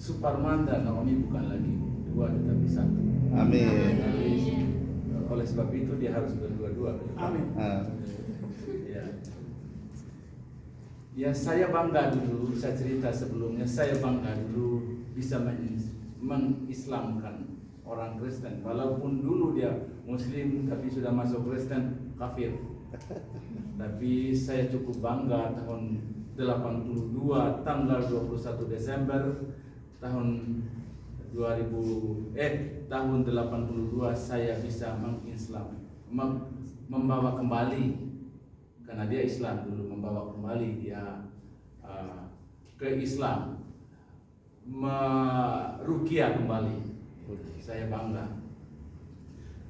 Suparman dan Naomi bukan lagi dua tetapi satu. Amin. Oleh sebab itu dia harus berdua-dua. Amin. Ya. Ya, saya bangga dulu, saya cerita sebelumnya, saya bangga dulu bisa mengislamkan orang Kristen. Walaupun dulu dia Muslim tapi sudah masuk Kristen, kafir. Tapi saya cukup bangga tahun 82 tanggal 21 Desember tahun 82 saya bisa membawa kembali, karena dia Islam dulu, membawa kembali dia ke Islam, meruqyah kembali. Saya bangga.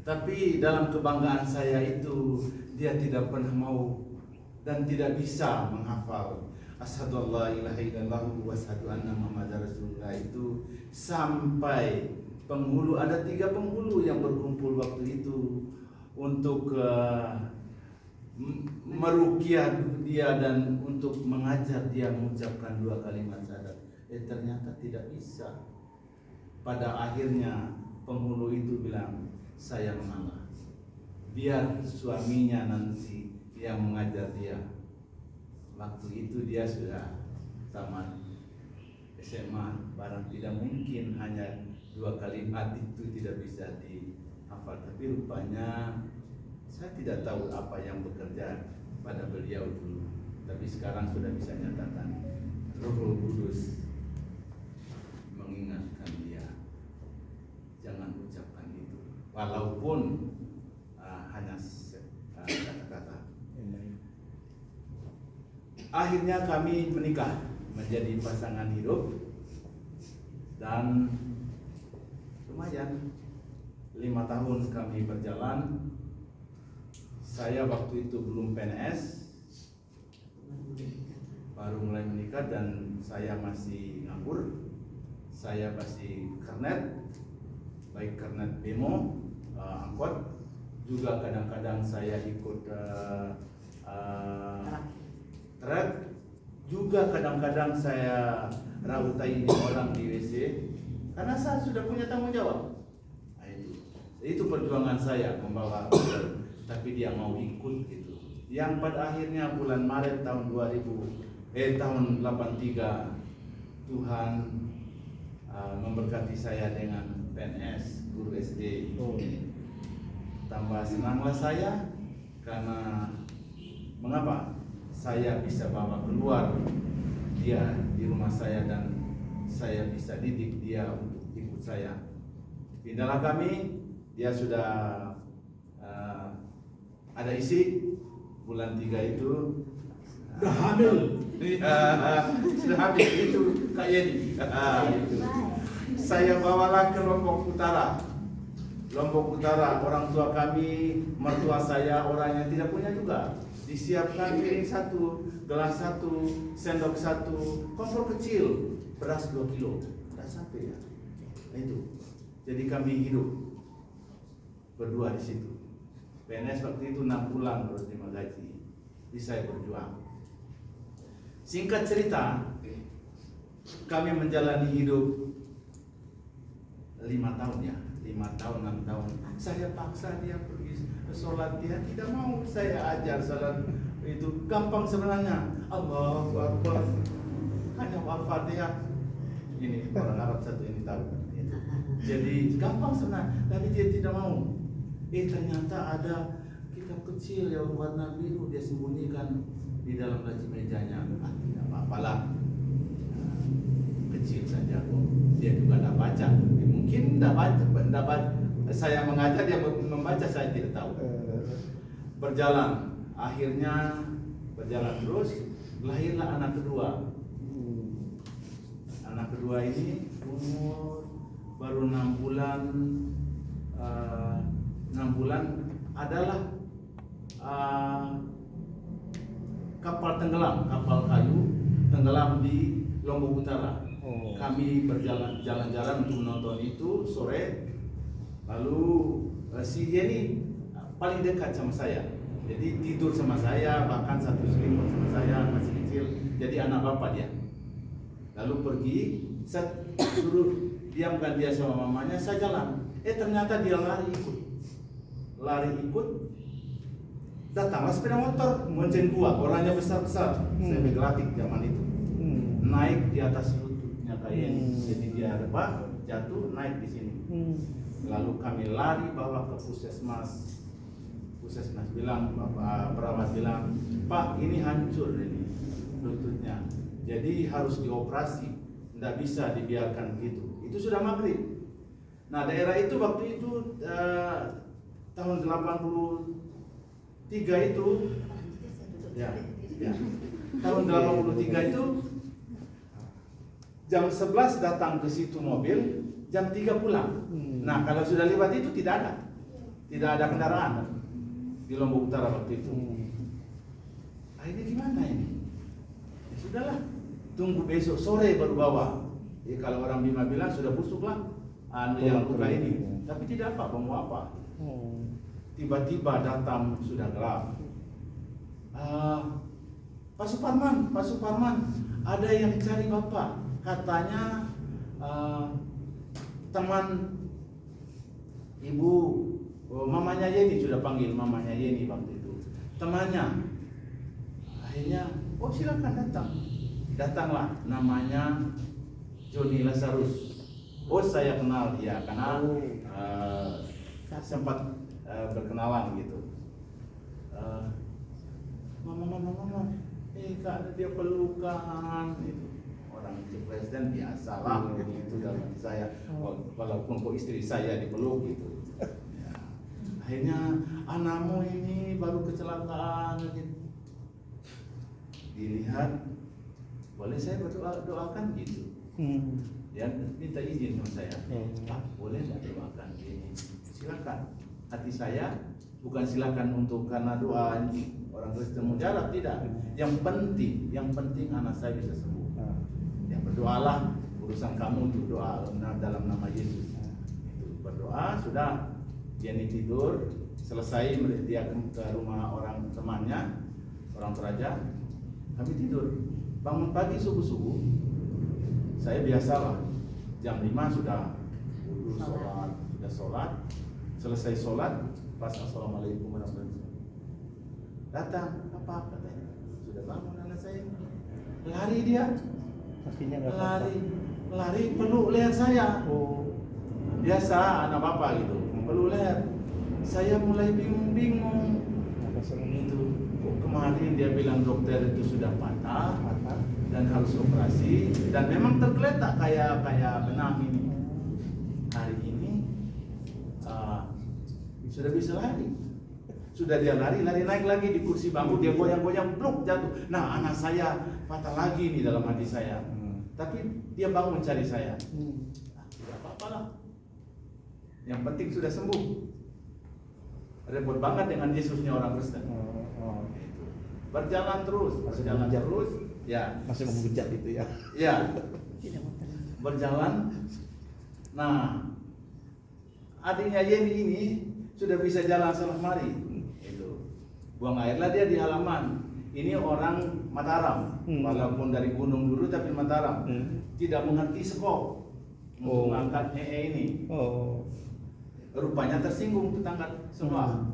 Tapi dalam kebanggaan saya itu, dia tidak pernah mau dan tidak bisa menghafal asyhadu an la ilaha illallah wa asyhadu anna muhammadar rasulullah itu sampai penghulu. Ada 3 penghulu yang berkumpul waktu itu untuk meruqyah dia dan untuk mengajar dia mengucapkan 2 kalimat syahadat. Ternyata tidak bisa. Pada akhirnya penghulu itu bilang, saya mengalah, biar suaminya nanti yang mengajar dia. Waktu itu dia sudah tamat SMA, barang tidak mungkin hanya 2 kalimat itu tidak bisa dihafal. Tapi rupanya saya tidak tahu apa yang bekerja pada beliau dulu. Tapi sekarang sudah bisa nyatakan, Roh Kudus mengingatkan dia, jangan ucapkan itu, walaupun hanya kata-kata. Akhirnya kami menikah, menjadi pasangan hidup, dan lumayan 5 tahun kami berjalan. Saya waktu itu belum PNS, baru mulai menikah, dan saya masih nganggur. Saya masih kernet, baik kernet demo, angkot, juga kadang-kadang saya ikut truk, juga kadang-kadang saya rautai orang di WC karena saya sudah punya tanggung jawab. Nah, itu perjuangan saya membawa, tapi dia mau ikut gitu. Yang pada akhirnya bulan Maret tahun 83 Tuhan memberkati saya dengan PNS guru SD. Tambah senanglah saya karena mengapa? Saya bisa bawa keluar dia di rumah saya dan saya bisa didik dia untuk ikut saya. Pindahlah kami, dia sudah ada isi bulan 3 itu Sudah hamil. Sudah hamil itu Kak Yeni. Saya bawalah ke Lombok Utara. Lombok Utara, orang tua kami, mertua saya orang yang tidak punya juga. Disiapkan piring 1, gelas 1, sendok 1, kompor kecil, beras 2 kilo. Tidak sampai ya. Nah, itu. Jadi kami hidup berdua di situ. PNS waktu itu 6 bulan baru terima gaji. Jadi saya berjuang. Singkat cerita, kami menjalani hidup 5 tahun ya. 5 tahun, 6 tahun. Saya paksa dia pergi sholat, dia tidak mau. Saya ajar sholat itu gampang sebenarnya. Allahu Akbar, hanya Al-Fatihah. Ini orang Arab satu ini tahu. Jadi gampang sebenarnya, tapi dia tidak mau. Ternyata ada kitab kecil yang warna biru dia sembunyikan di dalam laci mejanya. Tidak apa-apalah, kecil saja kok. Dia juga tidak baca. Mungkin tidak baca. Saya mengajar, dia membaca, saya tidak tahu. Berjalan, akhirnya berjalan terus, lahirlah anak kedua. Anak kedua ini umur baru 6 bulan. 6 bulan adalah kapal tenggelam, kapal kayu tenggelam di Lombok Utara. Kami jalan-jalan untuk menonton itu sore. Lalu si Yeni paling dekat sama saya, jadi tidur sama saya, bahkan satu selimut sama saya, masih kecil, jadi anak bapak dia. Lalu pergi Saya suruh diamkan dia sama mamanya, saya jalan. Ternyata dia lari ikut. Datanglah sepeda motor, monceng gua, orangnya besar-besar. Saya begelatik zaman itu. Naik di atas lututnya kayak ini. Jadi dia rebah, jatuh, naik di sini. Lalu kami lari bawa ke puskesmas. Puskesmas bilang, perawat bilang, Pak, ini hancur ini lututnya. Jadi harus dioperasi, tidak bisa dibiarkan gitu. Itu sudah maghrib. Nah, daerah itu waktu itu tahun 83 itu, ya, tahun 83 itu jam 11 datang ke situ mobil, jam 3 pulang. Nah, kalau sudah lewat itu tidak ada kendaraan di Lombok Utara waktu itu. Akhirnya gimana ini? Ya sudahlah, tunggu besok sore baru bawa. Ya, kalau orang Bima bilang sudah busuk lah, yang luka ini. Tapi tidak apa, mau apa? Tiba-tiba datang sudah gelap. Pak Suparman, ada yang cari Bapak. Katanya teman ibu, mamanya Yeni, sudah panggil mamanya Yeni waktu itu. Temannya. Akhirnya, silakan datang. Datanglah, namanya Joni Lazarus. Saya kenal dia karena sempat berkenalan gitu. Mama, Kak, dia pelukan itu. Orang presiden biasalah itu dalam hati saya, walaupun kok istri saya dipeluk gitu. Ya. Akhirnya anakmu ini baru kecelakaan gitu. Dilihat, boleh saya doakan gitu. Dia minta izin sama saya, Pak, boleh nggak doakan ini? Silakan. Hati saya bukan silakan untuk karena doa orang Kristen mujarab, tidak. Yang penting anak saya bisa sembuh. Ya, berdoalah, urusan kamu untuk doa dalam nama Yesus. Itu berdoa, sudah dia tidur, selesai dia ke rumah orang temannya, orang Toraja. Kami tidur, bangun pagi subuh, saya biasalah jam 5 sudah wudu, sholat, selesai sholat, pas assalamualaikum warahmatullahi wabarakatuh. Datang, apa katanya? Sudah bangun anak saya, lari dia. Lari peluk leher saya. Biasa anak bapak gitu, peluk leher. Saya mulai bingung. Itu kemarin dia bilang dokter itu sudah patah dan harus operasi, dan memang tergeletak kayak benang ini. Hari ini sudah bisa lari. Sudah dia lari naik lagi di kursi bangku, dia goyang-goyang, bluk jatuh. Nah, anak saya patah lagi nih dalam hati saya. Tapi dia bangun cari saya. Tidak apa-apa lah. Yang penting sudah sembuh. Repot banget dengan Yesusnya orang Kristen. Berjalan terus, ya. Masih menghujat itu ya. Ya. Berjalan. Nah, adiknya Yeni ini sudah bisa jalan sana kemari. Itu. Buang airlah dia di halaman. Ini orang Mataram, walaupun dari gunung dulu tapi Mataram. Tidak mengerti sekop untuk mengangkat ini. Rupanya tersinggung tetangga semua.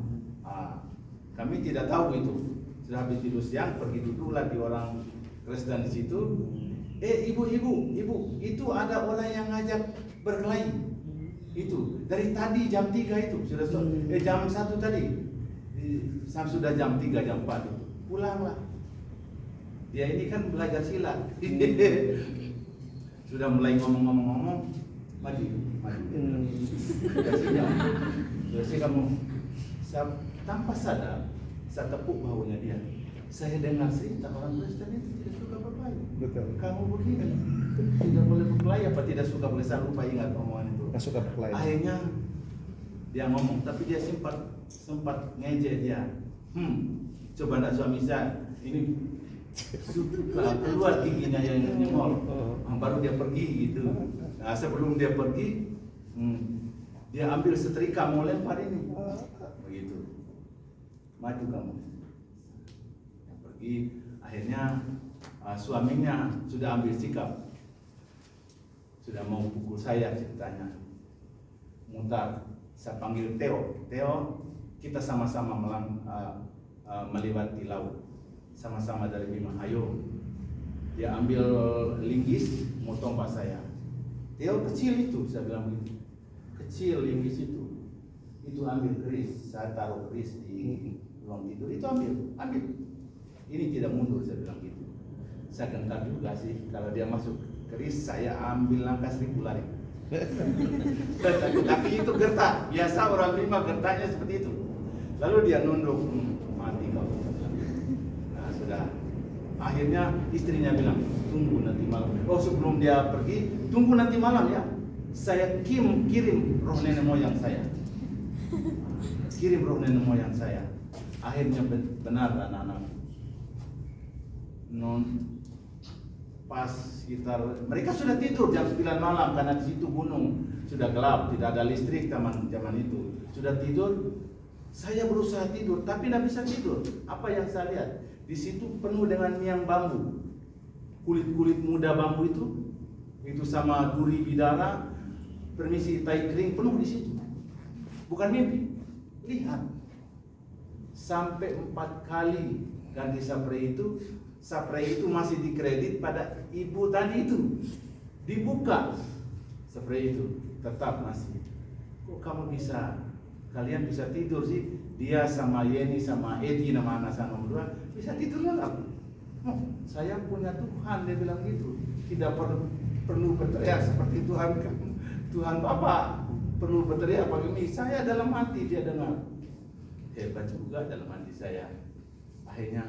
Kami tidak tahu itu. Sudah habis tidur siang, pergi duduklah di orang Kristen di situ. Ibu, itu ada orang yang ngajak berkelahi. Itu dari tadi jam 3 itu sudah jam 1 tadi. Sudah jam 3, jam 4 itu. Pulanglah. Dia ini kan belajar silat. Sudah mulai ngomong, maju. Biasanya kamu tanpa sadar, saya tepuk bahunya dia. Saya dengar cerita orang Kristen itu tidak suka berkelahi. Betul. Kamu begini, tidak boleh berkelahi apa tidak suka berkelahi? Saya lupa ingat omongan itu. Nggak suka berkelahi. Akhirnya dia ngomong, tapi dia sempat ngejek dia. Coba nak suami saya ini keluar giginya yang nyemol, baru dia pergi gitu. Nah, sebelum dia pergi, dia ambil setrika mau lempar ini, begitu. Maju kamu. Dia pergi, akhirnya suaminya sudah ambil sikap. sudah mau pukul saya ceritanya. Mutar, saya panggil Theo. Theo, kita sama-sama melewati laut, sama-sama dari Bima. Ayo, dia ambil linggis, mau tombak saya. Theo kecil itu, saya bilang gitu. Kecil linggis itu ambil keris, saya taruh keris di ruang tidur, itu ambil. Ini tidak mundur, saya bilang gitu. Saya gentar juga sih, kalau dia masuk keris, saya ambil langkah 1000 lari. Tapi itu gertak, biasa orang Bima gertaknya seperti itu. Lalu dia nunduk, mati kau. Nah sudah, akhirnya istrinya bilang, tunggu nanti malam. Oh sebelum dia pergi, tunggu nanti malam ya. Saya kirim roh nenek moyang saya. Kirim roh nenek moyang saya. Akhirnya benar anak-anak. Pas sekitar mereka sudah tidur jam 9 malam karena di situ gunung sudah gelap, tidak ada listrik zaman itu. Sudah tidur, saya berusaha tidur tapi tidak bisa tidur. Apa yang saya lihat? Di situ penuh dengan miang bambu. Kulit muda bambu itu sama duri bidara, permisi tai kering penuh di situ. Bukan mimpi. Lihat. Sampai 4 kali ganti spray itu masih dikredit pada ibu tadi itu. Dibuka spray itu tetap masih. Kok kalian bisa tidur sih? Dia sama Yeni sama Edi nama anak saya nomor 2 bisa tidur lelap. Oh, saya punya Tuhan, dia bilang gitu. Tidak perlu berteriak seperti Tuhan Bapak perlu berteriak bagi saya dalam hati dia dengar. Hebat juga dalam hati saya. Akhirnya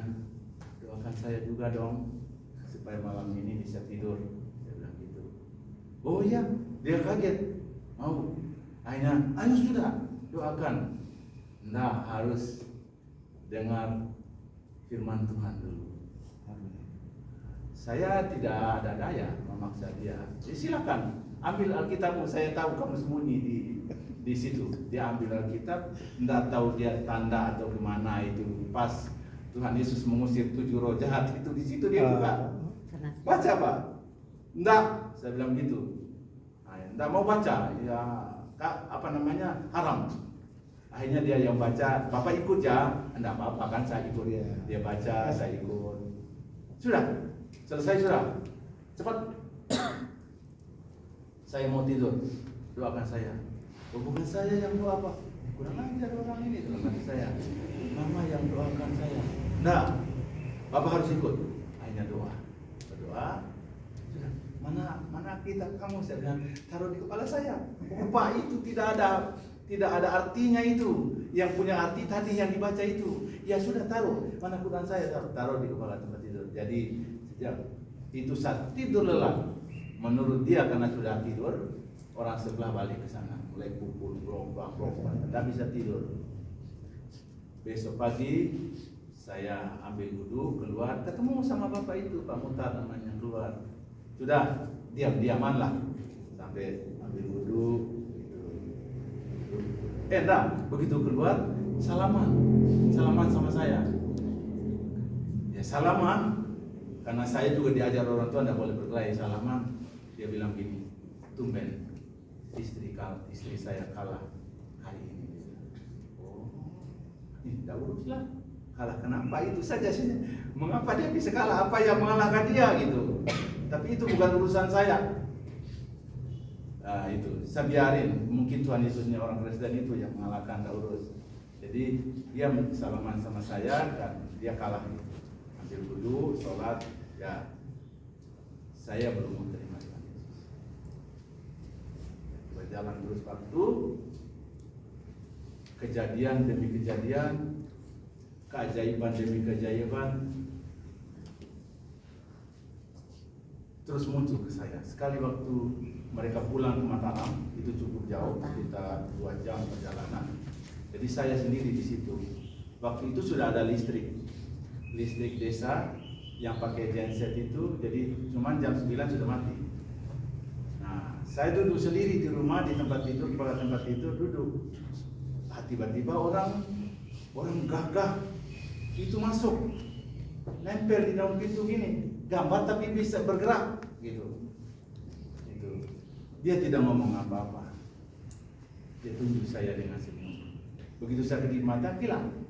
doakan saya juga dong supaya malam ini bisa tidur. Saya bilang gitu. Oh iya, dia kaget. Mau. Akhirnya, ayo sudah doakan. Nah harus dengar firman Tuhan dulu. Saya tidak ada daya memaksa dia. Jadi silakan ambil Alkitabmu. Saya tahu kamu sembunyi di situ. Dia ambil Alkitab, tidak tahu dia tanda atau kemana itu. Pas Tuhan Yesus mengusir 7 roh jahat itu di situ dia buka. Baca Pak? Enggak, saya bilang gitu. Nah, enggak mau baca, ya haram. Akhirnya dia yang baca, Bapak ikut ya. Enggak apa-apa kan saya ikut. Dia baca, saya ikut. Sudah, selesai sudah. Cepat. Saya mau tidur. Doakan saya. Oh, bukan saya yang doa Pak. Kurang ajar orang ini doakan saya. Mama yang doakan saya. Nah, Bapak harus ikut. Hanya berdoa. Sudah. Mana kitab kamu? Saya bilang taruh di kepala saya. Pak itu tidak ada artinya itu. Yang punya arti tadi yang dibaca itu. Ya sudah taruh. Mana Quran saya taruh di kepala tempat tidur. Jadi sejak itu saat tidur lelap. Menurut dia karena sudah tidur, orang sebelah balik ke sana, mulai pukul, brok, tidak bisa tidur. Besok pagi saya ambil wudhu, keluar, ketemu sama bapak itu, Pak Mutar namanya, keluar. Sudah, diam-diamanlah sampai ambil wudhu. Enggak, begitu keluar, salaman sama saya. Ya salaman, karena saya juga diajar orang tua tidak boleh berkelahi, salaman. Dia bilang gini, tumben istri saya kalah hari ini. Oh, tidak uruslah kalah kenapa itu saja sih. Mengapa dia bisa kalah? Apa yang mengalahkan dia gitu? Tapi itu bukan urusan saya. Nah, itu saya biarin. Mungkin Tuhan Yesusnya orang Kristen itu yang mengalahkan, tak urus. Jadi dia salaman sama saya dan dia kalah. Ambil wudhu, sholat, ya saya belum menerima Tuhan Yesus. Berjalan terus waktu, kejadian demi kejadian, keajaiban demi keajaiban terus muncul ke saya. Sekali waktu mereka pulang ke Mataram, itu cukup jauh, sekitar 2 jam perjalanan. Jadi saya sendiri di situ. Waktu itu sudah ada listrik desa yang pakai genset itu, jadi cuman jam 9 sudah mati. Nah, saya duduk sendiri di rumah di tempat tidur, pada tempat tidur duduk. Tiba-tiba orang gagah itu masuk, nempel di dalam pintu gini, gambar tapi bisa bergerak gitu. Itu Dia tidak ngomong apa-apa. Dia tunjuk saya dengan senyum. Begitu saya kedip mata, hilang.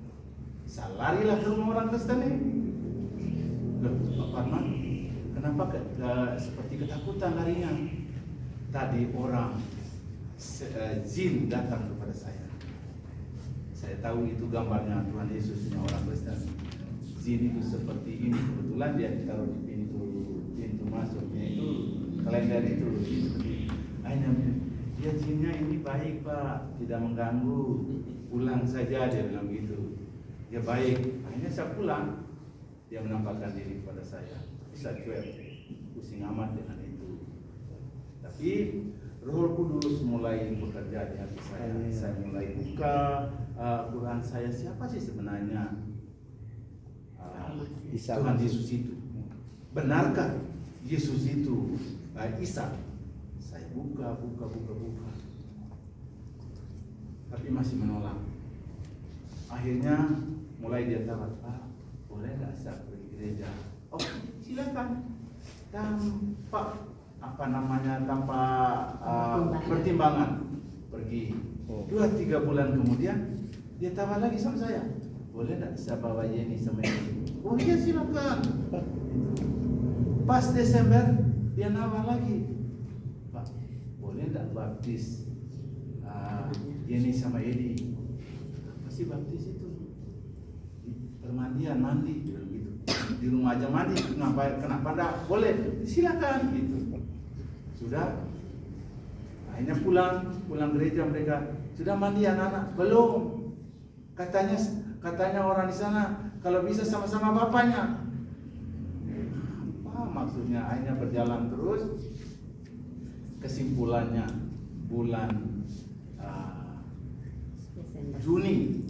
Saya larilah ke rumah orang Kristen ini. Loh, Pak Parman, kenapa seperti ketakutan larinya? Tadi orang jin datang kepada saya. Saya tahu itu gambarnya Tuhan Yesusnya orang Kristen. Jin itu seperti ini, kebetulan dia ditaruh di pintu masuknya itu, kalender itu seperti. Akhirnya dia jinnya ini baik Pak, tidak mengganggu, pulang saja, dia bilang gitu. Dia baik. Akhirnya saya pulang, dia menampakkan diri kepada saya. Saya cuek, pusing amat dengan itu. Tapi Roh Kudus mulai bekerja di hati saya. Saya mulai buka Quran saya, siapa sih sebenarnya Tuhan Yesus itu? Benarkah Yesus itu Isa? Saya buka. Tapi masih menolak. Akhirnya mulai dia tawar, Pak, boleh nggak saya pergi gereja? Oh, silakan. Tanpa tanpa pertimbangan pergi. 2-3 bulan kemudian dia tawar lagi sama saya, boleh nggak saya bawa Yeni sama Yeni? Oh iya silakan. Pas Desember dia nawar lagi, Pak, boleh nggak baptis Yeni sama Edi? Apa sih baptis itu? Permandian, mandi gitu. Di rumah aja mandi, kenapa enggak? Boleh, silakan gitu. Sudah, akhirnya pulang gereja mereka. Sudah mandi anak-anak? Belum. Katanya orang di sana kalau bisa sama-sama bapaknya. Apa maksudnya? Akhirnya berjalan terus. Kesimpulannya bulan Juni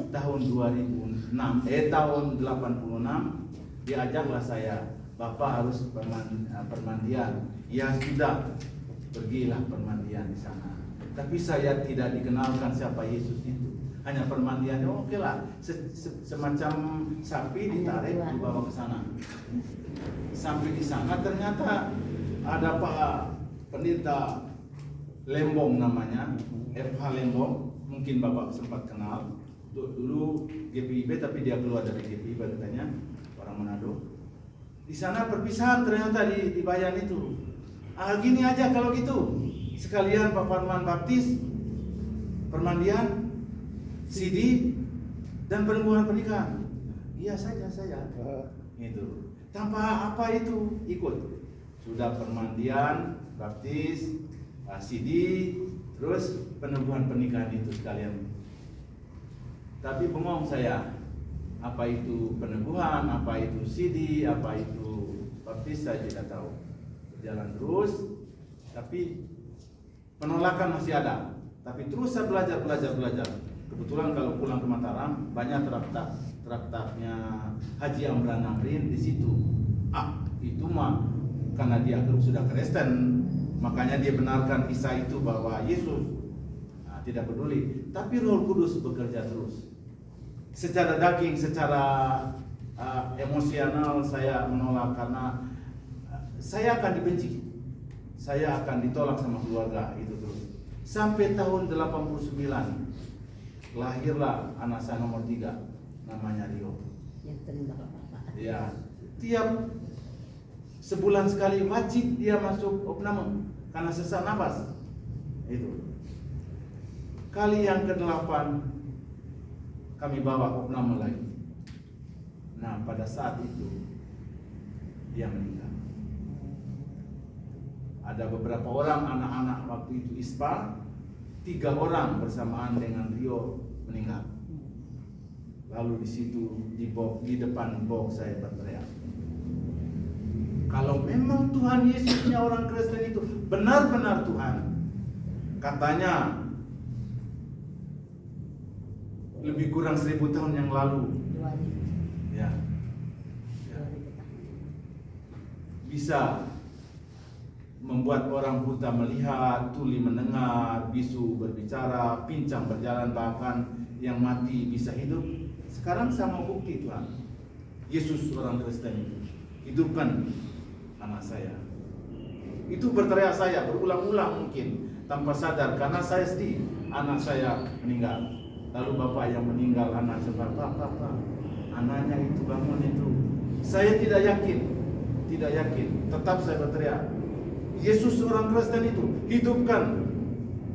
tahun 2006, tahun 86 diajaklah saya, Bapak harus permandian. Ya sudah, pergilah permandian di sana. Tapi saya tidak dikenalkan siapa Yesus itu. Hanya permandiannya oke lah, semacam sapi ditarik dibawa ke sana. Sampai di sana ternyata ada Pak Pendeta Lembong namanya, FH Lembong, mungkin Bapak sempat kenal. Dulu GPIB tapi dia keluar dari GPIB katanya, orang Manado. Di sana perpisahan ternyata di Bayan itu. Gini aja kalau gitu, sekalian Pak Parman baptis, permandian, CD, dan peneguhan pernikahan. Iya saja saya. Gitu. Tanpa apa itu ikut. Sudah permandian, baptis, CD, terus peneguhan pernikahan itu sekalian. Tapi bengong saya, apa itu peneguhan, apa itu CD, apa itu baptis, saya tidak tahu. Berjalan terus, tapi penolakan masih ada. Tapi terus saya belajar. Kebetulan kalau pulang ke Mataram banyak traktatnya Haji Amran Amrin di situ. Itu mah karena dia sudah Kristen, makanya dia benarkan Isa itu bahwa Yesus. Tidak peduli. Tapi Roh Kudus bekerja terus. Secara daging, secara emosional saya menolak karena saya akan dibenci. Saya akan ditolak sama keluarga itu terus. Sampai tahun 89 lahirlah anak saya nomor 3, namanya Rio. Yang terima Bapak. Ya, tiap sebulan sekali wajib dia masuk opname karena sesak nafas. Itu. Kali yang ke-8 kami bawa opname lagi. Nah, pada saat itu dia meninggal. Ada beberapa orang anak-anak waktu itu ISPA, 3 orang bersamaan dengan Rio meninggal. Lalu di situ di depan box saya berteriak, kalau memang Tuhan Yesusnya orang Kristen itu benar-benar Tuhan, katanya lebih kurang 1000 tahun yang lalu, 2000. ya, bisa membuat orang buta melihat, tuli mendengar, bisu berbicara, pincang berjalan, bahkan yang mati bisa hidup. Sekarang saya mau bukti Tuhan, Yesus orang Kristen itu hidupkan anak saya. Itu berteriak saya berulang-ulang mungkin tanpa sadar karena saya sedih anak saya meninggal. Lalu bapak yang meninggal anak saya, Pak, anaknya itu bangun itu. Saya tidak yakin. Tetap saya berteriak, Yesus orang Kristen itu hidupkan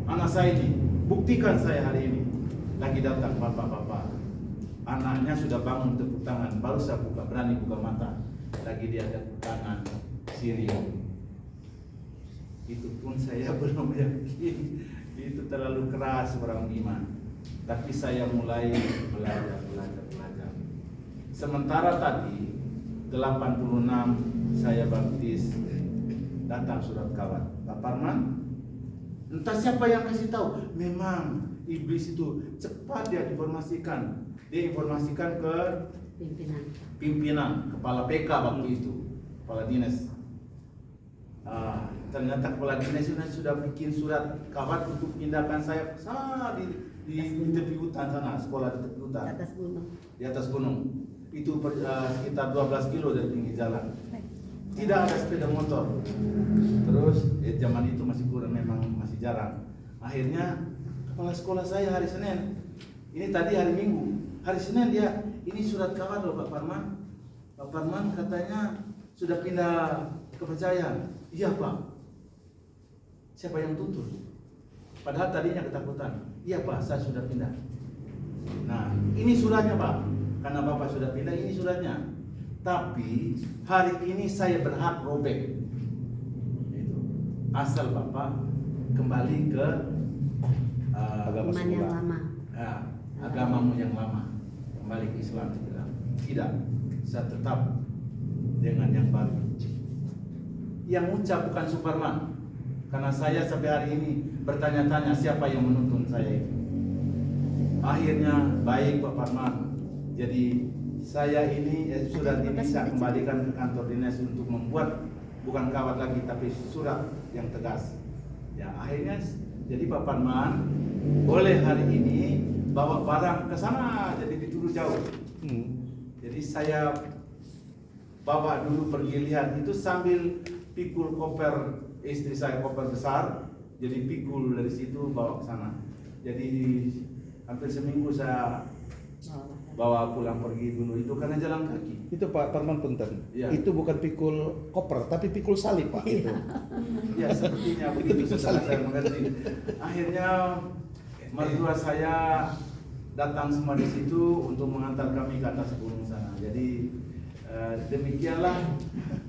anak saya ini, buktikan saya hari ini. Lagi datang bapak, anaknya sudah bangun tepuk tangan, baru saya berani buka mata. Lagi dia tepuk tangan, Siri. Itu pun saya belum yakin, itu terlalu keras orang iman. Tapi saya mulai belajar. Sementara tadi 86 saya baptis, datang surat kawan Pak Parman. Entah siapa yang kasih tahu, memang iblis itu cepat dia informasikan. Dia informasikan ke pimpinan, kepala PK waktu itu, kepala dinas. Ternyata kepala dinas sudah bikin surat kawan untuk pindahkan saya sana di tepi hutan sana, sekolah di tepi hutan. Di atas gunung. Itu sekitar 12 kilo dari pinggir jalan. Tidak ada sepeda motor. Terus zaman itu masih kurang, memang masih jarang. Akhirnya kepala sekolah saya hari Senin, ini tadi hari Minggu, hari Senin dia, ini surat kawan loh Pak Parman. Pak Parman katanya sudah pindah kepercayaan. Iya Pak. Siapa yang tuntut? Padahal tadinya ketakutan. Iya Pak, saya sudah pindah. Nah, ini suratnya Pak. Karena Bapak sudah pindah, ini suratnya. Tapi hari ini saya berhak robek. Itu. Asal Bapak kembali ke agama yang lama. Agamamu yang lama. Kembali ke Islam. Tidak. Saya tetap dengan yang baru. Yang ucap bukan Superman. Karena saya sampai hari ini bertanya-tanya siapa yang menuntun saya itu. Akhirnya baik Pak Parman. Jadi saya ini surat ini saya kembalikan ke kantor dinas untuk membuat bukan kawat lagi tapi surat yang tegas. Ya akhirnya jadi Pak Parman boleh hari ini bawa barang ke sana, jadi dituduh jauh. Jadi saya bawa dulu pergi lihat itu sambil pikul koper istri saya, koper besar, jadi pikul dari situ bawa ke sana. Jadi hampir seminggu saya bawa pulang pergi dulu itu karena jalan kaki. Itu Pak Parman punten. Ya. Itu bukan pikul koper tapi pikul salib Pak itu. Ya sepertinya begitu setelah saya mengerti. Akhirnya mertua saya datang semua di situ untuk mengantar kami ke atas gunung sana. Jadi demikianlah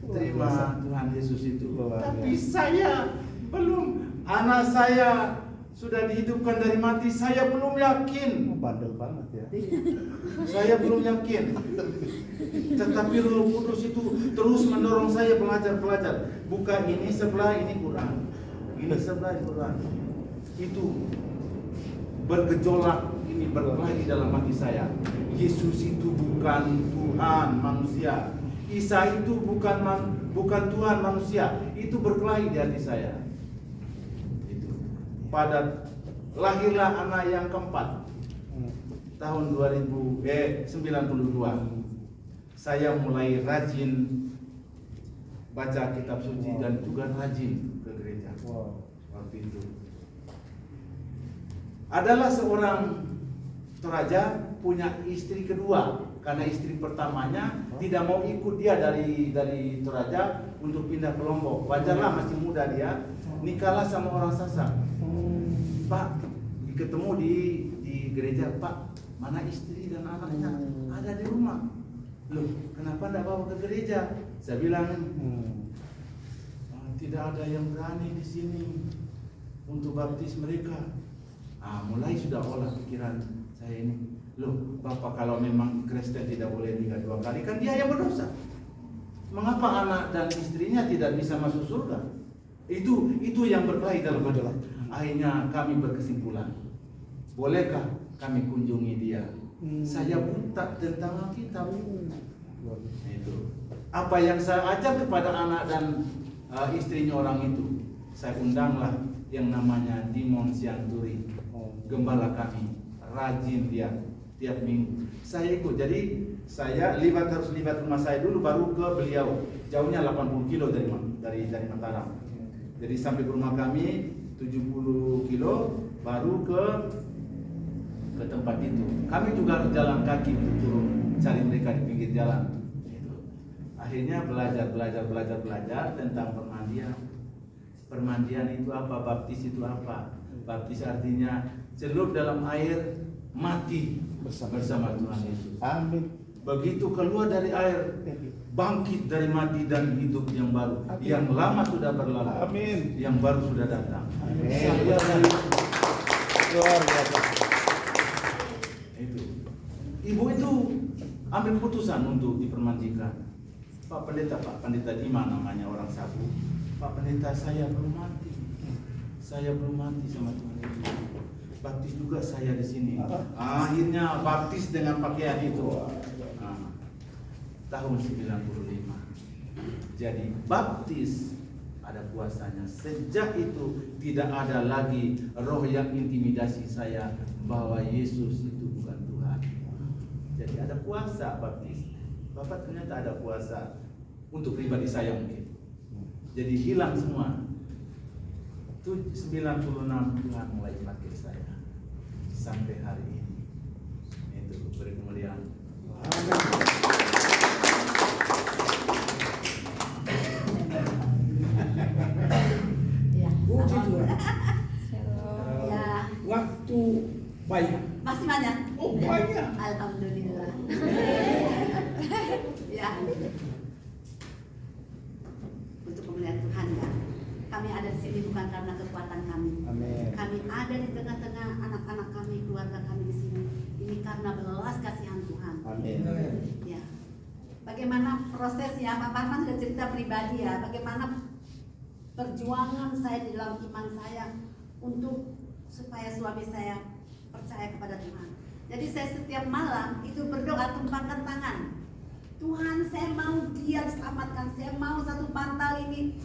terima Tuhan Yesus itu. Tapi saya belum, anak saya sudah dihidupkan dari mati, saya belum yakin. Bandel banget ya. Saya belum yakin. Tetapi Roh Kudus itu terus mendorong saya belajar. Bukan ini sebelah ini Quran. Ini sebelah Quran. Itu bergejolak, ini berkelahi dalam hati saya. Yesus itu bukan Tuhan manusia. Isa itu bukan Tuhan manusia. Itu berkelahi di hati saya. Pada lahirlah anak yang keempat tahun 92 saya mulai rajin baca kitab suci dan juga rajin ke gereja. Waktu itu adalah seorang toraja punya istri kedua karena istri pertamanya tidak mau ikut dia dari Toraja untuk pindah ke Lombok. Wajarlah masih muda dia, nikahlah sama orang Sasak. Pak, ketemu di gereja, Pak, mana istri dan anaknya? Ada di rumah. Loh, kenapa tidak bawa ke gereja? Saya bilang, tidak ada yang berani di sini untuk baptis mereka. Mulai sudah olah pikiran saya ini. Loh, Bapak kalau memang Kristen tidak boleh nikah 2 kali, kan dia yang berdosa. Mengapa anak dan istrinya tidak bisa masuk surga? Itu yang berkelahi dalam hati. Akhirnya kami berkesimpulan, bolehkah kami kunjungi dia? Saya buta tentang Alkitab. Itu apa yang saya ajak kepada anak dan istrinya orang itu. Saya undanglah yang namanya Dimon Sianturi, gembala kami, rajin dia tiap minggu. Saya ikut, jadi saya harus libat rumah saya dulu baru ke beliau. Jauhnya 80 kilo dari Mataram. Jadi sampai ke rumah kami 70 kilo baru ke tempat itu. Kami juga harus jalan kaki untuk turun cari mereka di pinggir jalan. Gitu. Akhirnya belajar tentang permandian. Permandian itu apa? Baptis itu apa? Baptis artinya celup dalam air, mati bersama Tuhan Yesus. Amin. Begitu keluar dari air, bangkit dari mati dan hidup yang baru. Amin. Yang lama sudah berlalu. Amin. Yang baru sudah datang. Amin. Saya Luar biasa. itu. Ibu itu ambil keputusan untuk dipermandikan. Pak Pendeta Dima namanya orang Sabu. Pak Pendeta, saya belum mati. Saya belum mati sama Tuhan Yesus. Baptis juga saya di sini. Akhirnya baptis dengan pakaian itu. Nah, tahun 95. Jadi baptis ada puasanya. Sejak itu tidak ada lagi roh yang intimidasi saya bahwa Yesus itu bukan Tuhan. Jadi ada puasa baptis. Bapak ternyata ada puasa untuk pribadi saya mungkin. Jadi hilang semua. 96 Tuhan mulai pakai saya sampai hari ini. Itu beri kemuliaan. Puji Tuhan. Ya, Waktu banyak. masih banyak. Oh, banyak. Alhamdulillah. Ya. Untuk kemuliaan Tuhan ya. Kami ada di sini bukan karena kekuatan kami. Amin. Kami ada di tengah-tengah anak-anak kami, keluarga kami di sini. Ini karena belas kasihan Tuhan. Amin. Ya. Bagaimana prosesnya? Pak Parman sudah cerita pribadi ya. Bagaimana perjuangan saya di dalam iman saya untuk supaya suami saya percaya kepada Tuhan. Jadi saya setiap malam itu berdoa tumpahkan tangan. Tuhan, saya mau dia diselamatkan. Saya mau satu bantal ini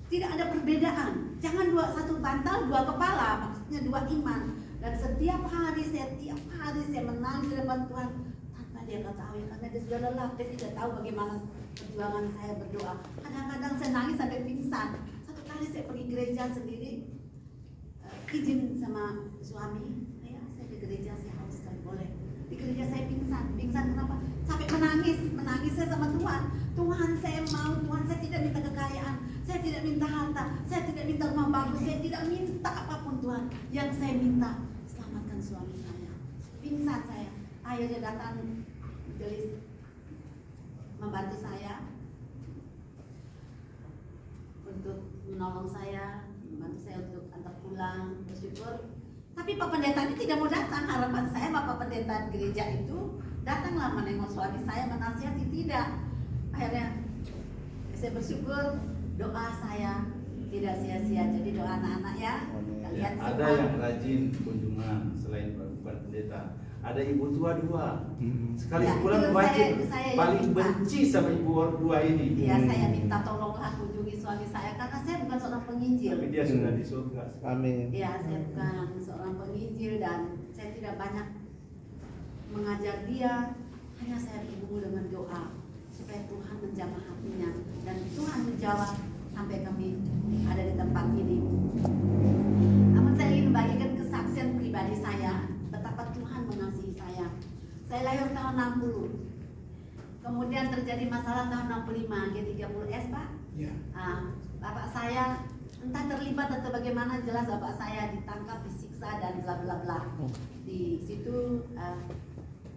tidak ada perbedaan. Jangan satu bantal dua kepala, maksudnya dua iman. Dan setiap hari saya menangis di depan Tuhan tanpa dia ketahui karena dia sudah lelah, dia tidak tahu bagaimana perjuangan saya berdoa. Kadang-kadang saya nangis sampai pingsan. Satu kali saya pergi gereja sendiri, izin sama suami, saya ke gereja, saya haus sekali, boleh. Di gereja saya pingsan kenapa? Sampai menangis saya sama Tuhan. Tuhan, saya mau, Tuhan, saya tidak minta kekayaan, saya tidak minta harta, saya tidak minta rumah bagus, saya tidak minta apapun Tuhan. Yang saya minta, selamatkan suami saya. Pingsan saya, akhirnya datang gelis membantu saya untuk menolong saya, membantu saya untuk antar pulang, bersyukur. Tapi Pak Pendeta ini tidak mau datang. Harapan saya Bapak Pendeta gereja itu datanglah menengok suami saya, menasihati, tidak. Akhirnya saya bersyukur doa saya tidak sia-sia. Jadi doa anak-anak ya, kalian Ada semua. yang rajin kunjungan selain Pak Pendeta. Ada ibu tua dua. Sekali Ya, sebulan itu wajib. saya yang Paling minta. benci sama ibu dua ini. Iya, saya minta tolonglah kunjungi suami saya karena saya bukan seorang penginjil. Tapi dia sudah di surga. Amin. Ya, saya bukan seorang penginjil dan saya tidak banyak mengajar dia. Hanya saya bergumul dengan doa supaya Tuhan menjamah hatinya dan Tuhan menjawab sampai kami ada di tempat ini. Namun saya ingin membagikan kesaksian pribadi saya betapa Tuhan mengasihi saya. Saya lahir tahun 60. Kemudian terjadi masalah tahun 65 G30S, Pak. Ya. Bapak saya entah terlibat atau bagaimana, jelas bapak saya ditangkap, disiksa dan bla bla bla. Di situ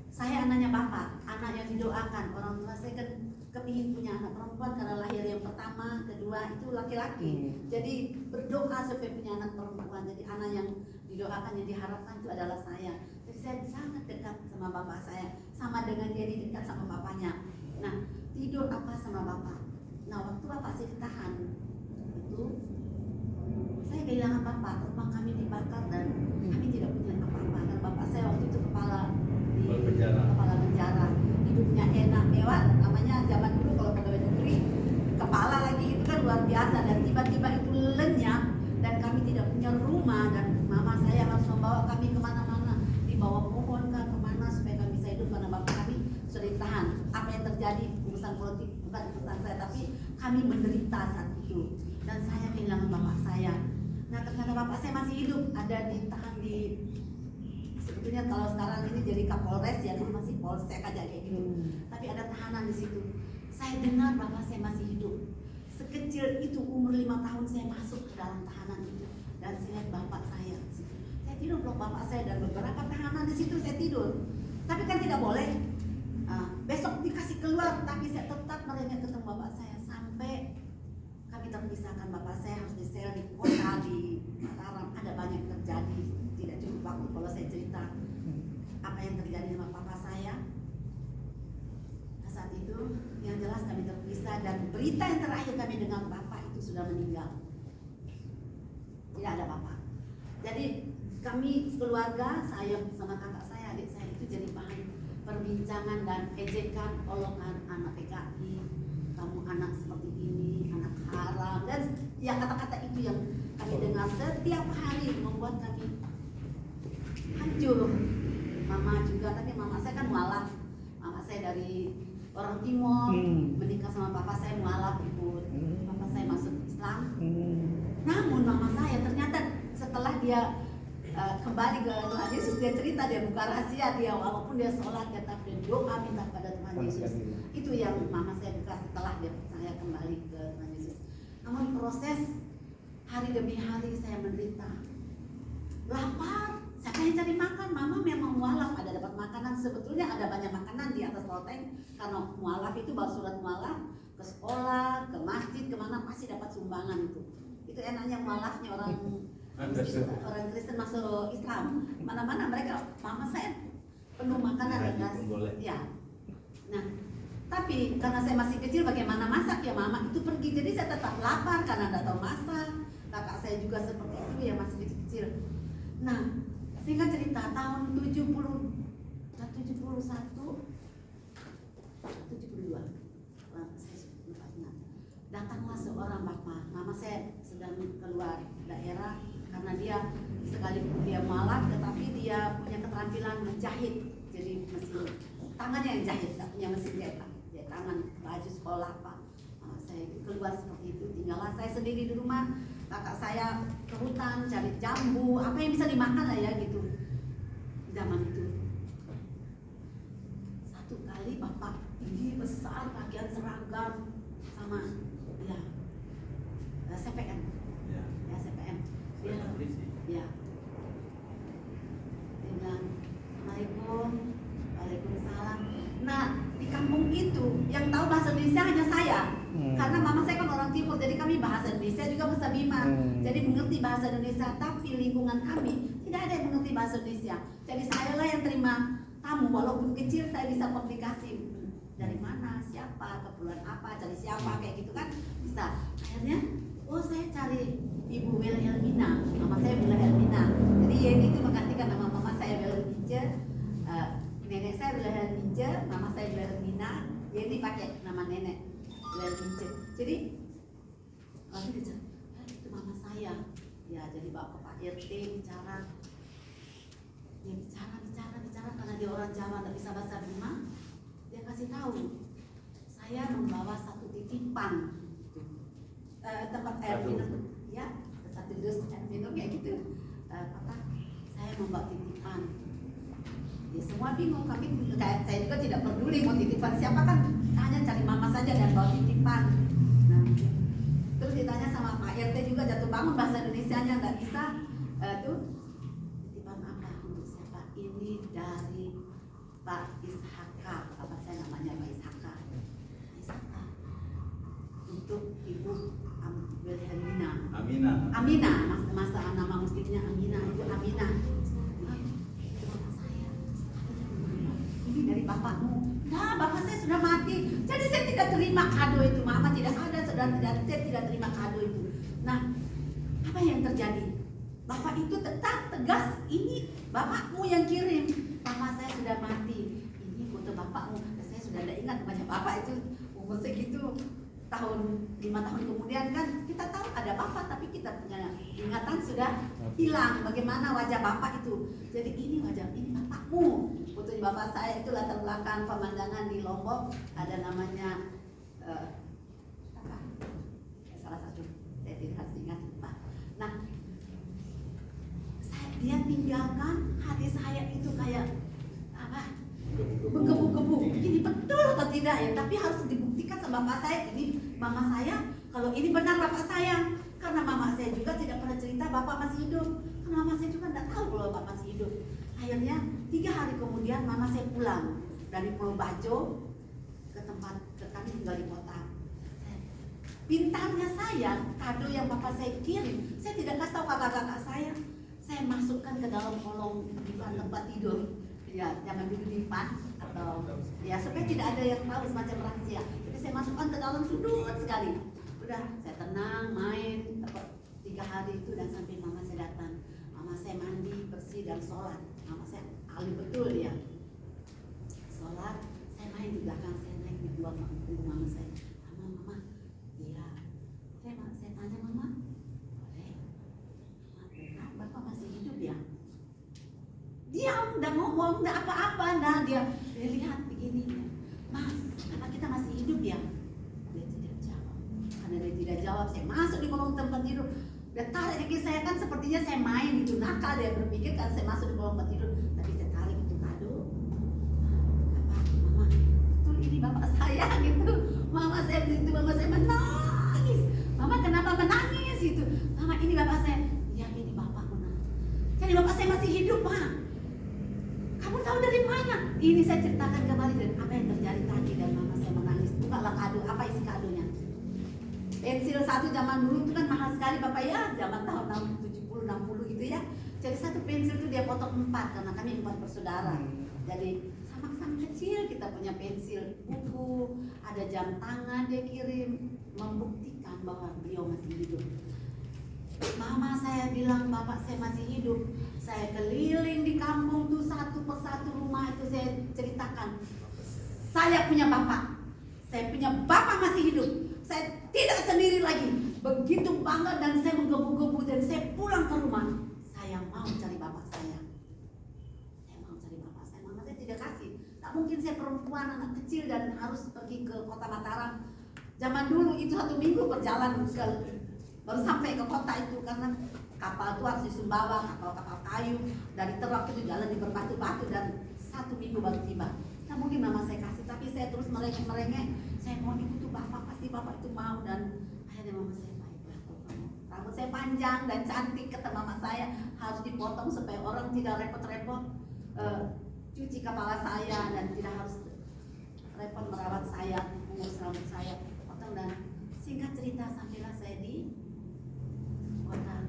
saya anaknya bapak, anak yang didoakan. Orang tua saya kan kepingin punya anak perempuan karena lahir yang pertama, kedua itu laki-laki. Jadi berdoa supaya punya anak perempuan. Jadi anak yang didoakan, yang diharapkan itu adalah saya. Jadi saya sangat dekat sama bapak saya, sama dengan dia dekat sama bapaknya. Nah, tidur apa sama bapak. Nah, waktu bapak saya ditahan itu saya kehilangan bapak, rumah kami dibakar dan kami tidak punya apa-apa. Dan bapak saya waktu itu kepala penjara, hidupnya enak, mewah. Namanya zaman dulu kalau pegawai negeri kepala lagi itu kan luar biasa. Dan tiba-tiba itu lenyap dan kami tidak punya rumah dan mama saya harus membawa kami kemana-mana, dibawa pohon kan kemana supaya kami bisa hidup karena bapak kami sudah ditahan. Apa yang terjadi urusan politik bukan urusan saya, tapi kami menderita saat itu. dan saya kehilangan bapak saya. Nah ternyata bapak saya masih hidup, ada ditahan di, sebetulnya kalau sekarang ini jadi Kapolres ya, dulu masih Polsek aja kayak gitu. Tapi ada tahanan di situ. Saya dengar bapak saya masih hidup. Sekecil itu umur 5 tahun saya masuk ke dalam tahanan itu dan saya lihat bapak saya di situ. Saya tidur blok bapak saya dan beberapa tahanan di situ saya tidur. Tapi kan tidak boleh. Besok dikasih keluar, tapi saya tetap merengek ketemu bapak saya sampai kami terpisahkan. Bapak saya harus disel di kota di Mataram. Ada banyak terjadi, tidak cukup waktu kalau saya cerita apa yang terjadi sama papa saya. Nah, saat itu yang jelas kami terpisah dan berita yang terakhir kami dengar bapak itu sudah meninggal. Tidak ada bapak. Jadi kami keluarga, saya sama kakak saya, adik saya itu jadi bahan perbincangan dan ejekan, olokan anak PKI, kamu anak seperti ini, anak haram, dan ya kata-kata itu yang kami dengar setiap hari membuat kami hancur. Mama juga, tapi mama saya kan mualaf, mama saya dari orang Timur, menikah sama papa saya mualaf, ikut papa saya masuk Islam. Namun mama saya ternyata setelah dia kembali ke Tuhan Yesus, dia cerita, dia buka rahasia, dia walaupun dia sholat, dia tetap berdoa minta pada Tuhan Yesus. Itu yang mama saya buka setelah dia percaya kembali ke Tuhan Yesus. Namun proses hari demi hari saya menderita, lapar, saya pengen cari makan. Mama memang mualaf, ada dapat makanan, sebetulnya ada banyak makanan di atas loteng karena mualaf itu bawa surat mualaf ke sekolah, ke masjid, kemana pasti dapat sumbangan itu. Itu enaknya mualafnya orang Kristen masuk Islam, mana-mana mereka, mama saya penuh makanan dan ya. Nah, tapi karena saya masih kecil, bagaimana masak ya mama itu pergi, jadi saya tetap lapar karena tidak tahu masak. Kakak saya juga seperti itu ya, masih kecil. Nah, singkat cerita tahun 72, saya lupa ingat. Datanglah seorang bapak, mama saya sedang keluar daerah karena dia sekalipun dia mualaf tetapi dia punya keterampilan menjahit, jadi mesin tangannya yang jahit, tidak punya mesin jahit tangan, baju sekolah apa. Saya keluar seperti itu, tinggallah saya sendiri di rumah. Kakak saya ke hutan cari jambu, apa yang bisa dimakan lah ya gitu zaman itu. Satu kali bapak tinggi besar, pakaian seragam sama ya CPM ya CPM dia ya, dia bilang Assalamualaikum, Waalaikumsalam. Nah di kampung itu yang tahu bahasa Indonesia hanya saya, karena mama saya kan orang Timur, jadi kami bahasa Indonesia juga bahasa Bima, jadi mengerti bahasa Indonesia. Tapi lingkungan kami tidak ada yang mengerti bahasa Indonesia, jadi saya lah yang terima tamu, walaupun kecil saya bisa komunikasi dari mana, siapa, keperluan apa, cari siapa, kayak gitu kan bisa. Akhirnya saya cari Ibu Wilhelmina, mama saya Wilhelmina. Jadi Yeni itu menggantikan nama mama saya Wilhelmina, nenek saya Wilhelmina, mama saya Wilhelmina. Yeni pakai nama nenek Wilhelmina. Jadi lalu dia cakap, itu mama saya. Ya jadi bawa ke Pak RT bicara. Dia bicara karena dia orang Jawa tidak bisa bahasa Bima. Dia kasih tahu, saya membawa satu titipan tempat air minum, ya satu dus air minum ya gitu. Saya membawa titipan. Ya, semua bingung, kami kayak saya juga tidak peduli mau titipan siapa, kan hanya cari mama saja dan bawa titipan. Nah, terus ditanya sama Pak RT juga jatuh bangun bahasa Indonesianya nggak bisa. Tuh titipan apa untuk siapa? Ini dari Pak Ishaka, apa saya namanya Pak Ishaka. Untuk Ibu Wilhelmina. Amina, masa nama muslimnya Amina, Ibu Amina. Itu bapak saya. Ini dari bapakmu. Nah, bapak saya sudah mati. Jadi saya tidak terima kado itu. Mama tidak ada, saudara saya tidak terima kado itu. Nah, apa yang terjadi? Bapak itu tetap tegas, ini bapakmu yang kirim. Mama saya sudah mati. Ini foto bapakmu. Saya sudah tidak ingat banyak bapak itu umur segitu. Tahun 5 tahun kemudian kan kita tahu ada bapak, tapi kita punya ingatan sudah hilang bagaimana wajah bapak itu. Jadi ini wajah, ini bapakmu. Foto bapak saya itu latar belakang pemandangan di Lombok, ada namanya apa? Salah satu tidak harus ingat Pak. Nah, dia tinggalkan hati saya itu kayak apa? Menggebu-gebu. Ini betul atau tidak ya? Tapi harus dibuktikan sama bapak saya. Ini mama saya. Kalau ini benar bapak saya. Karena mama saya juga tidak pernah cerita bapak masih hidup. Karena mama saya juga tidak tahu kalau bapak masih hidup. Akhirnya 3 hari kemudian mama saya pulang dari Pulau Bajo ke tempat kami tinggal di kota. Pintarnya saya, kado yang bapak saya kirim, saya tidak kasih tahu kakak-kakak saya. Saya masukkan ke dalam kolong divan tempat tidur. Ya, jangan dulu divan atau ya supaya tidak ada yang tahu semacam rahasia. Jadi saya masukkan ke dalam sudut sekali. Udah, saya tenang main 3 hari itu dan sampai mama saya datang. Mama saya mandi, bersih dan sholat. Mama saya alim betul ya. Sholat, saya main di belakang, saya naik di dua punggung mama saya. Mama, iya. Saya tanya mama, boleh? Mama, bapak masih hidup ya? Diam, udah ngomong, udah apa-apa, nah dia lihat begini ya. Mas, apa kita masih hidup ya? Dia tidak jawab. Karena dia tidak jawab, saya masuk di kolong tempat tidur. Dia tarik kaki saya, kan sepertinya saya main gitu, nakal dia berpikir kan saya masuk di kolong tempat tidur. Tapi saya tarik itu kado. Apa, mama, betul ini bapak saya gitu. Mama saya begitu, mama saya menangis. Mama kenapa menangis itu? Mama ini bapak saya. Ya ini bapak menangis. Jadi bapak saya masih hidup, Ma. Kamu tahu dari mana? Ini saya ceritakan kembali dan apa yang terjadi tadi dan mama saya menangis. Bukalah kado, apa isi kadonya? Pensil satu zaman dulu itu kan mahal sekali Bapak ya, zaman tahun 70-60 gitu ya. Jadi satu pensil itu dia potong 4 karena kami 4 bersaudara. Jadi sama-sama kecil kita punya pensil, buku, ada jam tangan dia kirim membuktikan bahwa beliau masih hidup. Mama saya bilang bapak saya masih hidup. Saya keliling di kampung tuh satu persatu rumah itu saya ceritakan. Saya punya bapak. Saya punya bapak masih hidup. Saya tidak sendiri lagi. Begitu bangga dan saya menggebu-gebu dan saya pulang ke rumah. Saya mau cari bapak saya. Saya mau cari bapak saya. Mama saya tidak kasih. Tak mungkin saya perempuan anak kecil dan harus pergi ke kota Mataram. Zaman dulu itu 1 minggu perjalanan baru sampai ke kota itu karena kapal itu harus di Sumbawa, kapal kayu dari Terak itu jalan di berbatu-batu dan 1 minggu baru tiba. Nah mungkin mama saya kasih, tapi saya terus merengek-merengek. Saya mau ikut tuh bapak, pasti bapak itu mau dan akhirnya mama saya baiklah kalau kamu. Rambut saya panjang dan cantik kata mama saya harus dipotong supaya orang tidak repot-repot cuci kepala saya dan tidak harus repot merawat saya, mengurus rambut saya, potong dan singkat cerita sampailah saya di kota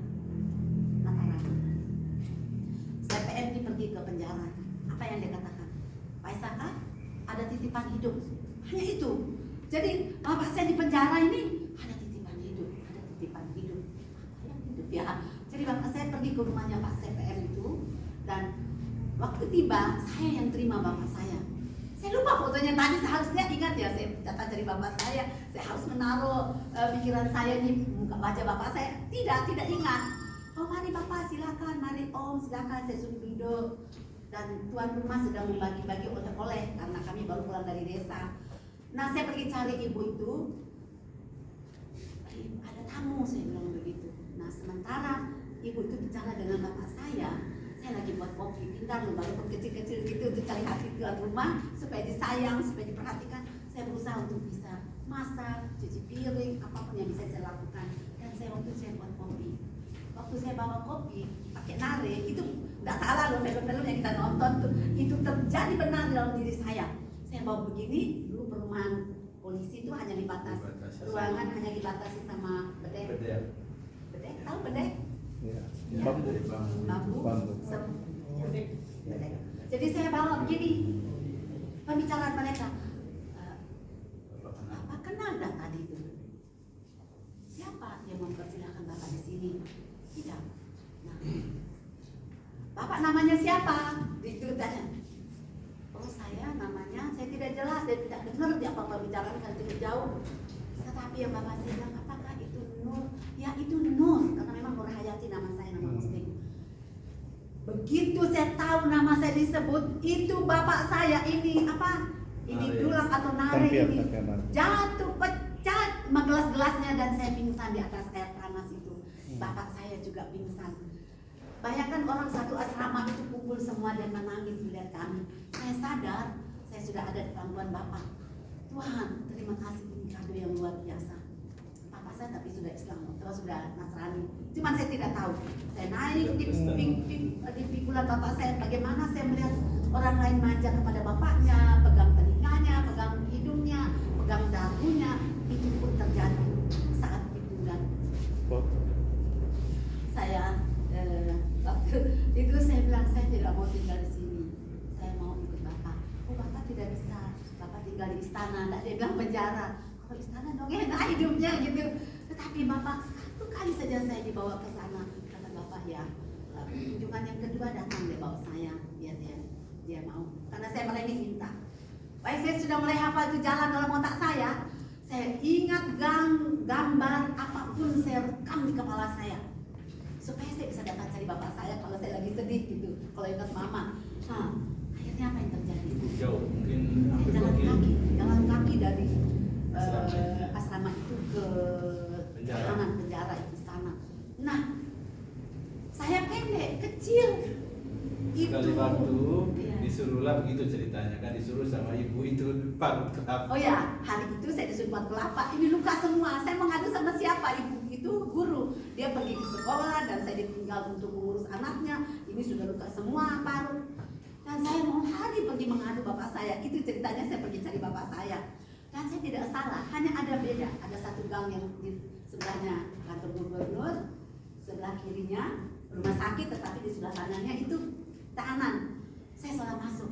Mataram. CPM pergi ke penjara. Apa yang dia katakan? Pak Isaka, ada titipan hidup. Hanya itu. Jadi bapak saya di penjara ini ada titipan hidup, ada titipan hidup. Apa yang hidup ya? Jadi bapak saya pergi ke rumahnya Pak CPM itu dan waktu tiba saya yang terima bapak saya. Saya lupa fotonya tadi, seharusnya ingat ya, saya datang dari bapak saya harus menaruh pikiran saya di muka wajah bapak saya. Tidak ingat. Oh mari bapak silakan, mari om silakan, saya suruh duduk. Dan tuan rumah sedang membagi-bagi oleh-oleh karena kami baru pulang dari desa. Nah saya pergi cari ibu itu, ada tamu saya bilang begitu. Nah sementara ibu itu bicara dengan bapak saya lagi buat kopi, pintar loh, baru kecil-kecil gitu untuk cari hati tuan rumah supaya disayang, supaya diperhatikan. Saya berusaha untuk bisa masak, cuci piring, apapun yang bisa saya lakukan. Dan saya waktu saya buat kopi, waktu saya bawa kopi pakai nare itu nggak salah loh, film-film yang kita nonton tuh itu terjadi benar dalam diri saya. Saya bawa begini, dulu perumahan polisi itu hanya dibatasi, ruangan hanya dibatasi sama bedek. Bedek, tahu bedek? Ya. Bambu. Bedek. Jadi saya bawa begini pembicaraan mereka. Bapak kenal dah tadi itu? Siapa yang mempersilahkan bapak di sini? Tidak. Nah, bapak namanya siapa? Itu tanya. Oh saya namanya, saya tidak jelas, saya tidak dengar dia apa bicarakan kan cukup jauh. Tetapi yang bapak saya bilang, apakah itu Nur? Ya itu Nur, karena memang Nur Hayati nama saya, nama muslim. Begitu saya tahu nama saya disebut, itu bapak saya ini apa? Ini dulang atau nare ini jatuh pecah gelas-gelasnya dan saya pingsan di atas air panas bapak saya juga pingsan. Bayangkan orang satu asrama itu kumpul semua dan menangis melihat kami. Saya sadar, saya sudah ada di pangkuan Bapak. Tuhan, terima kasih, ini kado yang luar biasa. Bapak saya tapi sudah Islam, atau sudah Nasrani. Cuman saya tidak tahu. Saya naik di pikulan bapak saya, bagaimana saya melihat orang lain manja kepada bapaknya, pegang telinganya, pegang hidungnya, pegang dagunya. Itu pun terjadi saat pikulan. Saya waktu itu saya bilang saya tidak mau tinggal di sini, saya mau ikut bapak. Oh bapak tidak bisa, bapak tinggal di istana. Tidak, dia bilang penjara. Kalau istana dong enak hidupnya gitu. Tetapi bapak satu kali saja saya dibawa ke sana, kata bapak ya. Kunjungan yang kedua datang dia bawa saya, biar dia mau. Karena saya mulai minta. Baik saya sudah mulai hafal itu jalan dalam otak saya. Saya ingat gambar apapun saya rekam di kepala saya. Supaya saya bisa datang cari bapak saya kalau saya lagi sedih gitu, kalau ingat mama. Nah, akhirnya apa yang terjadi? Jauh, mungkin jalan kaki dari asrama itu ke penjara itu istana. Nah, saya pendek, kecil. Sekali waktu iya. disuruhlah begitu ceritanya kan, disuruh sama ibu itu Pak Oh ya, hari itu saya disuruh buat kelapa. Ini luka semua. Saya mengadu sama siapa? Ibu itu guru. Dia pergi ke sekolah dan saya ditinggal untuk mengurus anaknya. Ini sudah luka semua parut. Dan saya mau hari pergi mengadu bapak saya. Itu ceritanya saya pergi cari bapak saya. Dan saya tidak salah. Hanya ada beda. Ada satu gang yang di sebelahnya kantor gubernur, sebelah kirinya rumah sakit, tetapi di sebelah kanannya itu tahanan. Saya salah masuk.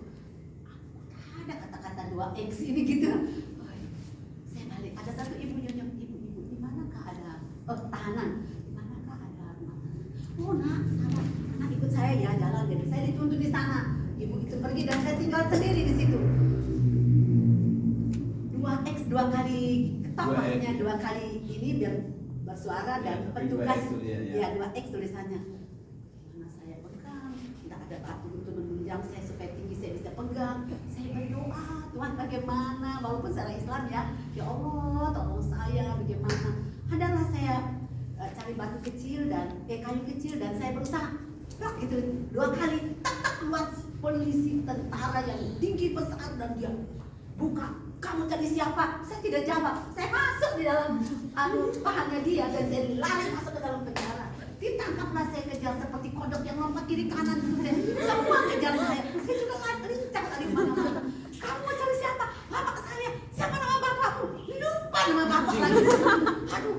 Ada kata-kata 2X ini gitu. Oh, saya balik. Ada satu ibu nyonyok, ibu di manakah ada tahanan? Di manakah ada makanan? Oh nak, salah. Nak ikut saya ya jalan. Jadi saya dituntut di sana. Ibu itu pergi dan saya tinggal sendiri di situ. 2X dua kali ketok maksudnya, 2 kali ini biar bersuara dan petugas. Ya 2X tulisannya. Gimana saya pegang? Tidak ada batu untuk menunjang saya supaya tinggi saya bisa pegang. Saya berdoa, Tuhan bagaimana, walaupun secara Islam ya Allah tolong saya bagaimana. Adalah saya cari batu kecil dan kayu kecil dan saya berusaha itu 2 kali tak keluar polisi tentara yang tinggi besar dan dia buka, kamu cari siapa? Saya tidak jawab, saya masuk di dalam pahannya dia dan saya lari masuk ke dalam penjara. Ditangkaplah saya kejar seperti kodok yang lompat kiri kanan. Semua kejar saya. Saya juga lincah dari mana-mana. Kamu mau cari siapa? Bapak saya. Siapa nama bapakmu? Lupa nama bapak lagi. Aduh,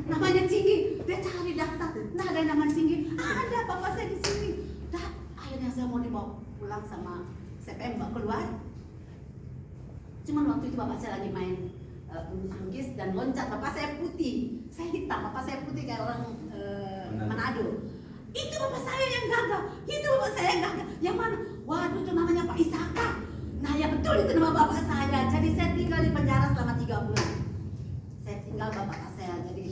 namanya Cinggi. Dia cari daftar. Nah ada nama Cinggi. Ada bapak saya di sini. Dah, akhirnya saya mau dibawa pulang sama CPM bawa keluar. Cuman waktu itu bapak saya lagi main bulu tangkis dan loncat. Bapak saya putih, saya hitam. Bapak saya putih kayak orang Manado. Itu bapak saya yang gagal. Itu bapak saya yang gagal. Yang mana? Waduh, itu namanya Pak Isaka. Nah ya betul itu nama bapak saya. Jadi saya tinggal di penjara selama 3 bulan. Saya tinggal bapak saya. Jadi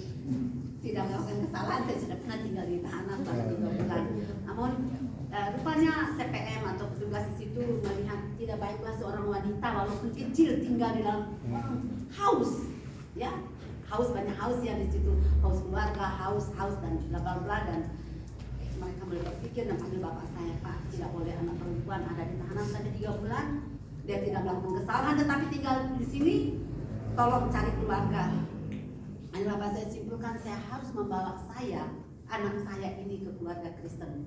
tidak melakukan kesalahan. Saya sudah pernah tinggal di tahanan selama 3 bulan. Namun rupanya CPM atau petugas di situ melihat tidak baiklah seorang wanita walaupun kecil tinggal di dalam haus, ya haus, banyak haus ya di situ, haus keluarga, haus dan bla bla bla. Dan mereka mulai berpikir dan panggil bapak saya, Pak tidak boleh anak perempuan ada di tahanan sampai 3 bulan, dia tidak melakukan kesalahan tetapi tinggal di sini, tolong cari keluarga. Dan bapak saya simpulkan saya harus membawa anak saya ini ke keluarga Kristen.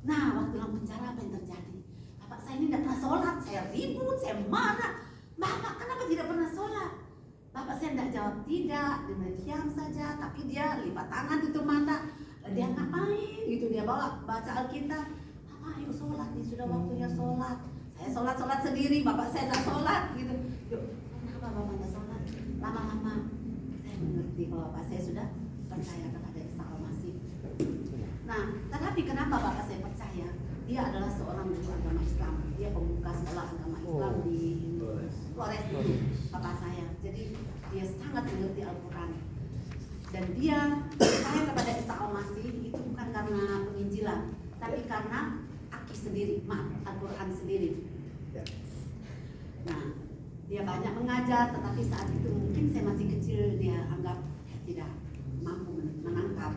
Nah, waktu dalam penjara apa yang terjadi? Bapak saya ini tidak pernah sholat, saya ribut, saya marah. Bapak kenapa tidak pernah sholat? Bapak saya tidak jawab tidak, dia diam saja, tapi dia lipat tangan tutup mata. Dia ngapain? Gitu dia baca Alkitab. Bapak ayo sholat, nih sudah waktunya sholat. Saya sholat sendiri, bapak saya tidak sholat gitu. Yuk, kenapa bapak tidak sholat? Lama-lama saya mengerti kalau bapak saya sudah percaya kepada Isa Al-Masih. Nah, tetapi kenapa bapak saya percaya? Dia adalah seorang guru agama Islam. Dia pembuka sekolah agama Islam di Flores dulu, bapak saya. Jadi dia sangat mengerti Al-Quran. Dan dia percaya kepada Isa Al-Masih itu bukan karena penginjilan, tapi karena akid sendiri, Al-Quran sendiri. Nah, dia banyak mengajar, tetapi saat itu mungkin saya masih kecil, dia anggap tidak mampu menangkap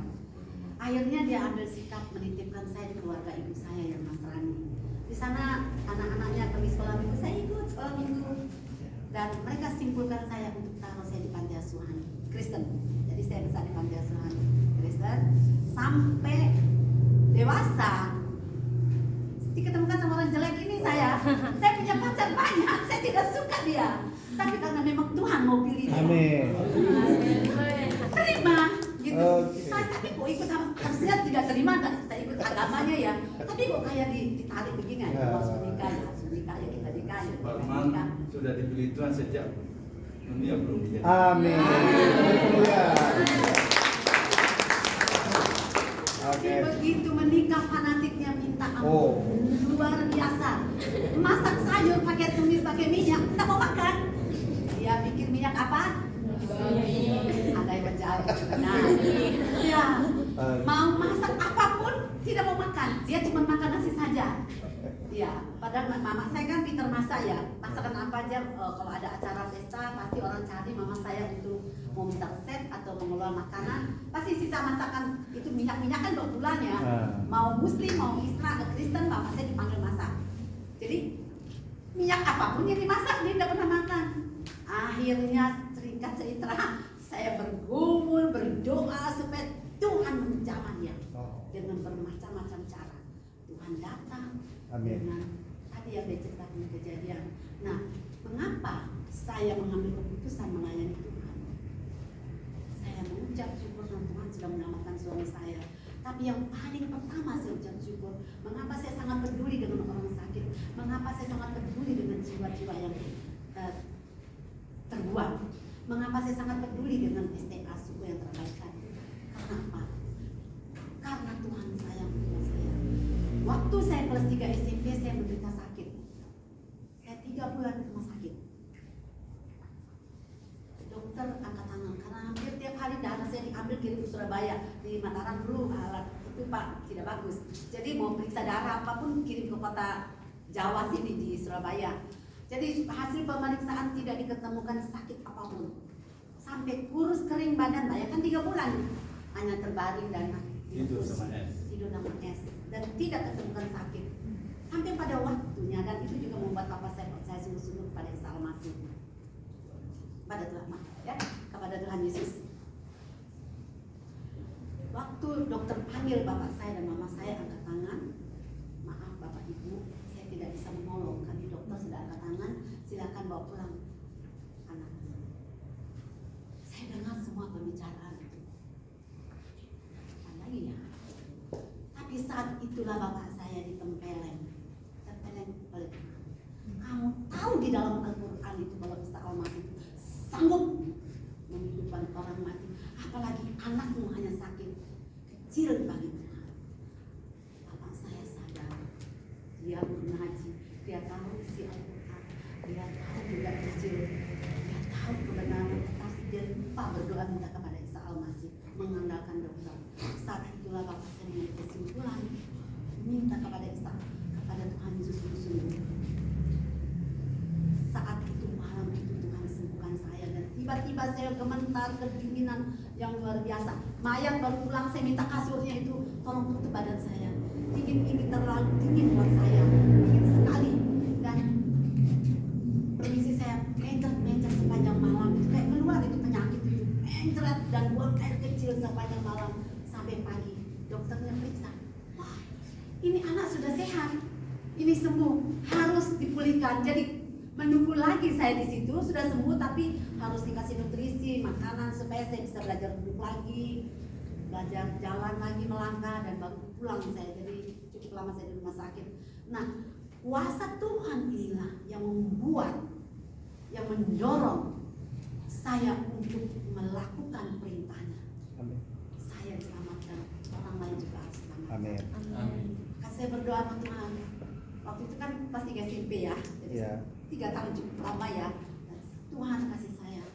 Akhirnya dia ambil sikap menitipkan saya di keluarga ibu saya yang Nasrani. Di sana anak-anaknya pergi sekolah minggu, saya ikut sekolah minggu. Dan mereka simpulkan saya untuk taruh saya di panti asuhan Kristen. Jadi saya besar di panti asuhan Kristen sampai dewasa. Diketemukan sama orang jelek ini saya punya pacar banyak, saya tidak suka dia. Tapi karena memang Tuhan mau pilih dia. Amin. Terima gitu. Oke. Tapi kok ikut harusnya tidak terima, saya ikut agamanya ya. Tapi kok kayak ditarik begini, harus menikah, ya kita nikah, ya Pak kita Umar nikah. sudah dipilih Tuhan sejak dunia belum dijadi. Amin. Haleluya. Oke. Tapi begitu menikah fanatiknya minta Oh. ampun, luar biasa. Masak sayur pakai tumis, pakai minyak, kita mau makan. Dia pikir minyak apa? Ada yang menjawab. Nah, ya mau masak apapun tidak mau makan. Dia cuma makan nasi saja. Ya, padahal mama saya kan pintar masak ya. Masakan apa aja kalau ada acara pesta pasti orang cari mama saya untuk mau minta resep atau mengelola makanan. Pasti sisa masakan itu minyak-minyak kan bulan ya. Mau muslim, mau Islam, Kristen, mama saya dipanggil masak. Jadi minyak apapun yang dimasak dia tidak pernah makan. Akhirnya singkat cerita saya bergumul berdoa supaya Tuhan menjamah dia dengan bermacam-macam cara. Tuhan datang. Amin. Dengan tadi yang dia ceritakan kejadian. Nah, mengapa saya mengambil keputusan melayani Tuhan? Saya mengucap syukur dan Tuhan sudah menyelamatkan suami saya. Tapi yang paling pertama saya ucap syukur, mengapa saya sangat peduli dengan orang sakit, mengapa saya sangat peduli dengan jiwa-jiwa yang terbuang, mengapa saya sangat peduli dengan STA suku yang terabaikan. Karena apa? Karena Tuhan sayang kepada saya. Waktu saya kelas 3 SMP saya menderita sakit. Saya 3 bulan di rumah sakit. Dokter angkat tangan karena hampir tiap hari darah saya diambil kirim ke Surabaya. Di Mataram dulu alat itu Pak tidak bagus. Jadi mau periksa darah apapun kirim ke kota Jawa sini di Surabaya. Jadi hasil pemeriksaan tidak diketemukan sakit apapun. Sampai kurus kering badan, bayangkan 3 bulan hanya terbaring dan Tidur sama es. tidur sama es dan tidak ketemukan sakit sampai pada waktunya. Dan itu juga membuat papa saya percaya sungguh-sungguh kepada Isa Al-Masih, pada Tuhan ya, kepada Tuhan Yesus. Waktu dokter panggil bapak saya dan mama saya angkat tangan, maaf bapak ibu saya tidak bisa menolong, kami dokter sudah angkat tangan, silakan bawa pulang anak. Saya dengar semua pembicaraan itu. Lagi ya. Tapi saat itulah bapak saya ditempeleng oleh Tuhan. Kamu tahu di dalam Al-Quran itu kalau Isa Al-Masih itu sanggup menghidupkan orang mati, apalagi anakmu hanya sakit kecil bagi Tuhan. Bapak saya sadar, dia mengaji, dia tahu isi Al-Quran, dia tahu juga kecil, dia tahu kebenaran, tapi dia lupa berdoa minta kepada Isa Al-Masih, mengandalkan dokter. Saat itulah bapak saya mengambil kesimpulan minta kepada Isa, kepada Tuhan Yesus sungguh-sungguh. Saat itu malam itu Tuhan sembuhkan saya dan tiba-tiba saya gemetar kedinginan yang luar biasa. Mayang baru pulang saya minta kasurnya itu tolong tutup badan saya. Dingin ini terlalu dingin buat saya, dingin sekali. Dan permisi saya mencret sepanjang malam itu kayak keluar itu penyakit itu mencret dan buang air kecil sepanjang malam sampai pagi. Dokternya periksa, wah ini anak sudah sehat, ini sembuh, harus dipulihkan. Jadi menunggu lagi saya di situ sudah sembuh tapi harus dikasih nutrisi, makanan supaya saya bisa belajar duduk lagi, belajar jalan lagi, melangkah dan baru pulang saya. Jadi cukup lama saya di rumah sakit. Nah, kuasa Tuhan inilah yang membuat, yang mendorong saya untuk melakukan perintahnya. Amin. Saya diselamatkan, orang lain juga harus selamat. Amin. Amin. Kan saya berdoa sama Tuhan. Waktu itu kan pasti SMP ya, jadi Iya. 3 tahun cukup lama ya. Dan Tuhan kasih saya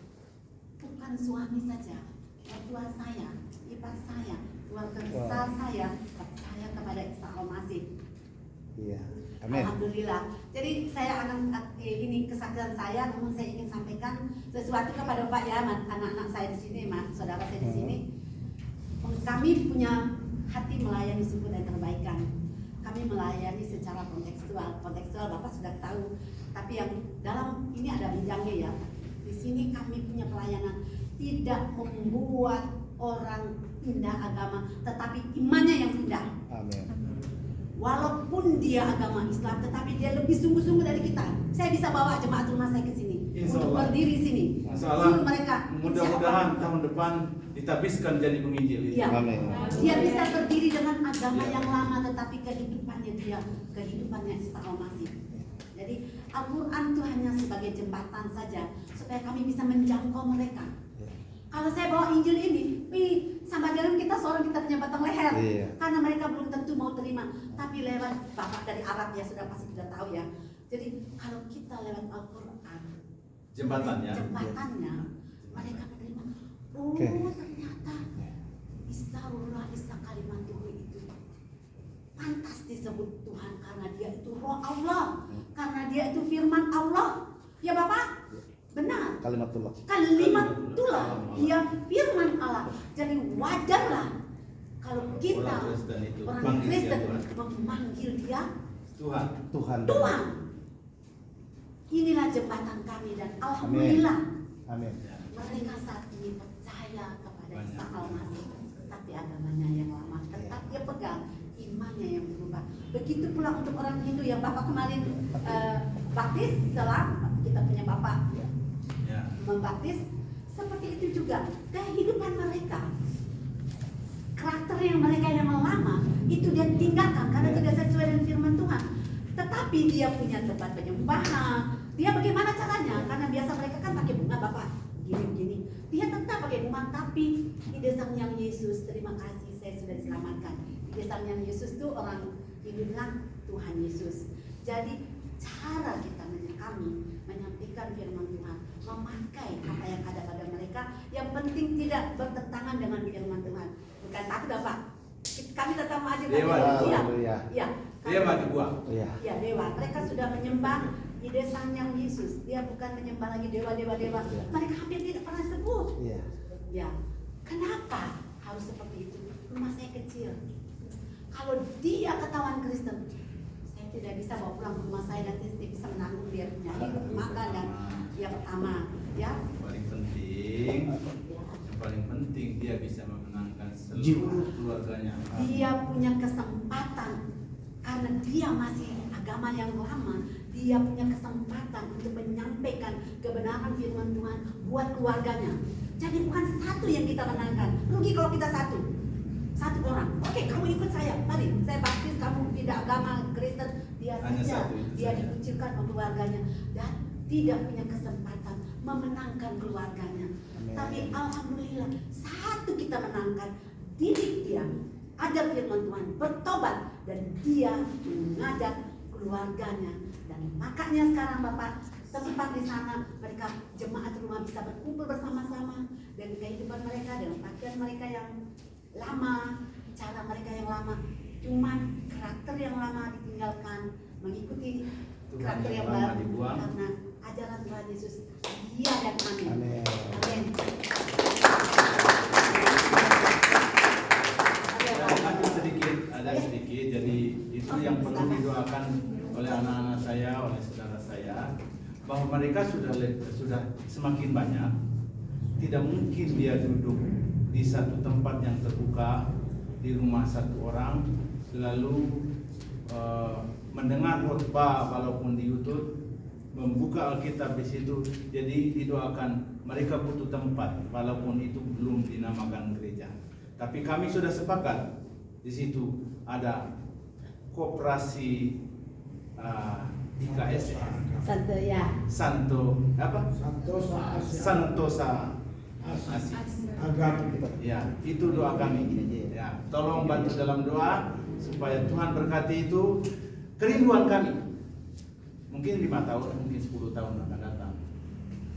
bukan suami saja, mertua saya, ipar saya, keluarga besar saya percaya kepada Isa Al-Masih. Iya. Amin. Alhamdulillah. Jadi saya akan ini kesaksian saya, namun saya ingin sampaikan sesuatu kepada Pak ya, anak-anak saya di sini, saudara saya di sini. Kami punya melayani suku dan perbaikan. Kami melayani secara kontekstual. Kontekstual Bapak sudah tahu. Tapi yang dalam ini ada bidangnya ya. Di sini kami punya pelayanan tidak membuat orang pindah agama, tetapi imannya yang pindah. Amin. Walaupun dia agama Islam, tetapi dia lebih sungguh-sungguh dari kita. Saya bisa bawa jemaat rumah saya ke sini Insya untuk Allah. berdiri sini. Insya Suruh Allah, mereka. mudah-mudahan tahun depan ditabiskan jadi penginjil itu. Iya. Amin. Dia bisa berdiri dengan agama yang lama, tetapi kehidupannya dia kehidupannya Isa Al-Masih. Jadi Al-Quran itu hanya sebagai jembatan saja supaya kami bisa menjangkau mereka. Kalau saya bawa Injil ini, sama dengan kita seorang kita punya batang leher, Iya. karena mereka belum tentu mau terima. Tapi lewat Bapak dari Arab ya sudah pasti sudah tahu ya. Jadi kalau kita lewat Al-Quran, Jembatannya. jembatannya, mereka menerima. Oh Oke. ternyata Isaullah Isa kalimatuhu itu pantas disebut Tuhan karena dia itu roh Allah, karena dia itu firman Allah. Ya Bapak, benar. Kalimatullah. Kalimatullah, dia firman Allah. Jadi wajarlah kalau kita Orang Kristen itu orang panggil dia Kristen Tuhan. memanggil dia Tuhan. Tuhan. Tuhan. Inilah jembatan kami dan alhamdulillah Amin. mereka saat ini percaya kepada Banyak. Isa Al-Masih, tapi agamanya yang lama tetap dia pegang, imannya yang berubah. Begitu pula untuk orang Hindu yang Bapak kemarin baptis, setelah kita punya Bapak Ya. membaptis, seperti itu juga kehidupan mereka, karakter yang mereka yang lama itu dia tinggalkan karena Ya. tidak sesuai dengan firman Tuhan. Tetapi dia punya tempat penyembahan. Dia bagaimana caranya? Karena biasa mereka kan pakai bunga Bapak, gini-gini. Dia tetap pakai bunga, tapi di desa yang Yesus, terima kasih saya sudah diselamatkan. Di desa yang Yesus tuh orang Hindu bilang Tuhan Yesus. Jadi cara kita kami menyampaikan firman Tuhan, memakai apa yang ada pada mereka, yang penting tidak bertentangan dengan firman Tuhan. Bukan takut Bapak. Kami tetap maju Dewa. Haleluya. Iya. Dia mah dibuang. Iya. Ya dewa, mereka sudah menyembah di desa yang Yesus. Dia bukan menyembah lagi dewa-dewa. Ya. Mereka hampir tidak pernah sebut. Iya. Ya, kenapa harus seperti itu? Rumah saya kecil. Kalau dia ketahuan Kristen, saya tidak bisa bawa pulang ke rumah saya dan tidak bisa menanggung dia punya hidup, makan dan dia pertama. Ya, Paling penting, yang paling penting dia bisa memenangkan seluruh Jiwa. keluarganya. dia punya kesempatan karena dia masih agama yang lama. Dia punya kesempatan untuk menyampaikan kebenaran firman Tuhan buat keluarganya. Jadi bukan satu yang kita menangkan. Rugi kalau kita satu orang. Oke, kamu ikut saya, mari saya baptis, kamu tidak agama Kristen. Dia Hanya saja, satu itu dia saja. dikucilkan oleh keluarganya dan tidak punya kesempatan memenangkan keluarganya. Amin. Tapi alhamdulillah satu kita menangkan, didik dia, ajar firman Tuhan, bertobat dan dia mengajak keluarganya. Dan makanya sekarang Bapak tempat di sana mereka jemaat rumah bisa berkumpul bersama-sama dengan kehidupan mereka, dengan pakaian mereka yang lama, cara mereka yang lama, cuman karakter yang lama ditinggalkan, mengikuti Tuhan karakter yang yang lama baru dibuang. karena ajaran Tuhan Yesus. Iya dan amin. Amin. Amin. Ada sedikit. Jadi itu yang perlu didoakan oleh anak-anak saya, oleh saudara saya, bahwa mereka sudah semakin banyak. Tidak mungkin dia duduk di satu tempat yang terbuka di rumah satu orang, lalu mendengar khotbah walaupun di YouTube, membuka Alkitab di situ. Jadi didoakan mereka butuh tempat walaupun itu belum dinamakan gereja. Tapi kami sudah sepakat di situ ada koperasi IKS Santo ya. Santo apa? Santosa Asia. Santosa Asia. Agama. Ya, itu doa kami. Ya, tolong bantu dalam doa supaya Tuhan berkati itu kerinduan kami. Mungkin 5 tahun, mungkin 10 tahun akan datang.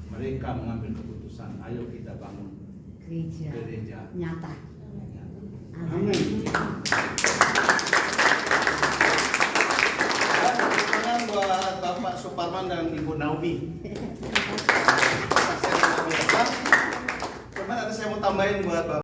Mereka mengambil keputusan, ayo kita bangun Gereja gereja nyata.